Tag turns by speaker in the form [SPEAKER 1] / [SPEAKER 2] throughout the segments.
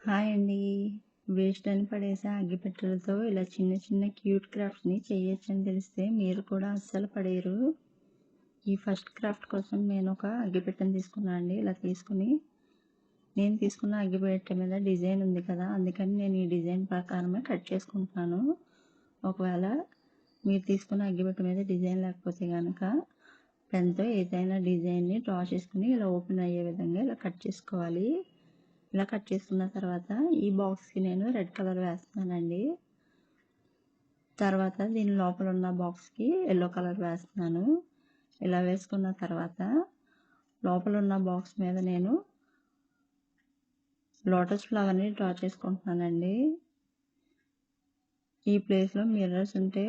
[SPEAKER 1] Hi అండి. Waste అని పడేసే అగ్గిపెట్టెలతో ఇలా చిన్న చిన్న క్యూట్ క్రాఫ్ట్‌ని చేయొచ్చని తెలిస్తే మీరు కూడా అస్సలు పడేయరు. ఈ ఫస్ట్ క్రాఫ్ట్ కోసం నేను ఒక అగ్గిపెట్టెని తీసుకున్నా అండి. ఇలా తీసుకుని నేను తీసుకున్న అగ్గిపెట్టె మీద డిజైన్ ఉంది కదా! అందుకని నేను ఈ డిజైన్ ప్రకారమే కట్ చేసుకుంటున్నాను. ఒకవేళ మీరు తీసుకున్న అగ్గిపెట్టె మీద డిజైన్ లేకపోతే గనక పెన్‌తో ఏదైనా డిజైన్‌ని డ్రా చేసుకుని ఇలా ఓపెన్ అయ్యే విధంగా ఇలా కట్ చేసుకోవాలి. ఇలా కట్ చేసుకున్న తర్వాత ఈ బాక్స్కి నేను రెడ్ కలర్ వేస్తున్నానండి. తర్వాత దీని లోపల ఉన్న బాక్స్కి ఎల్లో కలర్ వేస్తున్నాను. ఇలా వేసుకున్న తర్వాత లోపల ఉన్న బాక్స్ మీద నేను లోటస్ ఫ్లవర్ని డ్రా చేసుకుంటున్నానండి. ఈ ప్లేస్లో మిర్రర్స్ ఉంటే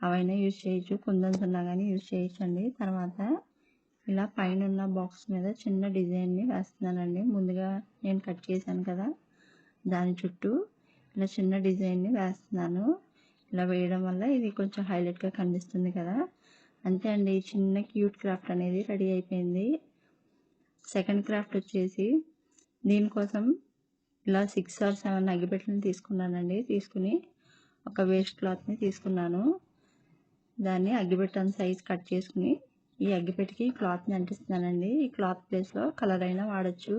[SPEAKER 1] అవైనా యూజ్ చేయొచ్చు, కుందన్స్ ఉన్నా కానీ యూజ్ చేయొచ్చండి. తర్వాత ఇలా పైన ఉన్న బాక్స్ మీద చిన్న డిజైన్ని వేస్తున్నానండి. ముందుగా నేను కట్ చేశాను కదా, దాని చుట్టూ ఇలా చిన్న డిజైన్ని వేస్తున్నాను. ఇలా వేయడం వల్ల ఇది కొంచెం హైలైట్గా కనిపిస్తుంది కదా. అంతే అండి, చిన్న క్యూట్ క్రాఫ్ట్ అనేది రెడీ అయిపోయింది. సెకండ్ క్రాఫ్ట్ వచ్చేసి దీనికోసం ఇలా 6 or 7 అగ్గిపెట్టెలను తీసుకున్నానండి. తీసుకుని ఒక వేస్ట్ క్లాత్ని తీసుకున్నాను. దాన్ని అగ్గిపెట్టె సైజ్ కట్ చేసుకుని ఈ అగ్గిపెట్టెకి క్లాత్ని అంటిస్తున్నానండి. ఈ క్లాత్ ప్లేస్లో కలర్ అయినా వాడచ్చు,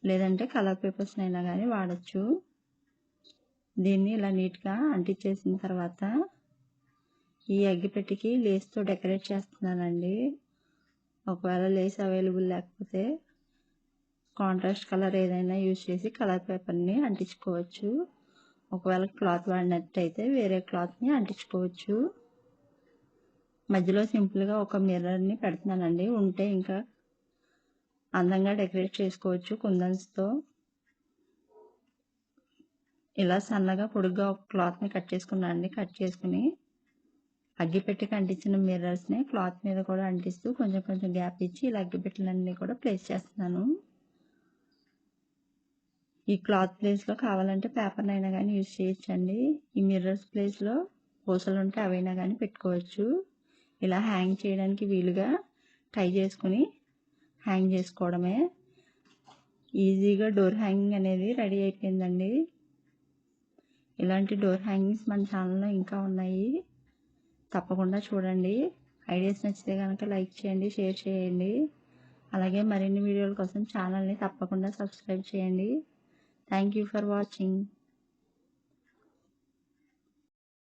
[SPEAKER 1] లేదంటే కలర్ పేపర్స్ అయినా కానీ వాడచ్చు. దీన్ని ఇలా నీట్గా అంటించేసిన తర్వాత ఈ అగ్గిపెట్టెకి లేస్తో డెకరేట్ చేస్తున్నానండి. ఒకవేళ లేస్ అవైలబుల్ లేకపోతే కాంట్రాస్ట్ కలర్ ఏదైనా యూజ్ చేసి కలర్ పేపర్ని అంటించుకోవచ్చు. ఒకవేళ క్లాత్ వాడినట్టయితే వేరే క్లాత్ని అంటించుకోవచ్చు. మధ్యలో సింపుల్గా ఒక మిర్రర్ని పెడుతున్నానండి. ఉంటే ఇంకా అందంగా డెకరేట్ చేసుకోవచ్చు కుందన్స్తో. ఇలా సన్నగా పొడుగ్గా ఒక క్లాత్ని కట్ చేసుకున్నానండి. కట్ చేసుకుని అగ్గిపెట్టెకి అంటించిన మిర్రర్స్ని క్లాత్ మీద కూడా అంటిస్తూ కొంచెం కొంచెం గ్యాప్ ఇచ్చి ఇలా అగ్గిపెట్టెలన్నీ కూడా ప్లేస్ చేస్తున్నాను. ఈ క్లాత్ ప్లేస్లో కావాలంటే పేపర్ని అయినా కానీ యూజ్ చేయొచ్చండి. ఈ మిర్రర్స్ ప్లేస్లో పూసలు ఉంటే అవైనా కానీ పెట్టుకోవచ్చు. ఇలా హ్యాంగ్ చేయడానికి వీలుగా టై చేసుకుని హ్యాంగ్ చేసుకోవడమే. ఈజీగా డోర్ హ్యాంగింగ్ అనేది రెడీ అయిపోయిందండి. ఇలాంటి డోర్ హ్యాంగింగ్స్ మన ఛానల్లో ఇంకా ఉన్నాయి, తప్పకుండా చూడండి. ఐడియాస్ నచ్చితే కనుక లైక్ చేయండి, షేర్ చేయండి. అలాగే మరిన్ని వీడియోల కోసం ఛానల్ని తప్పకుండా సబ్స్క్రైబ్ చేయండి. Thank you for watching.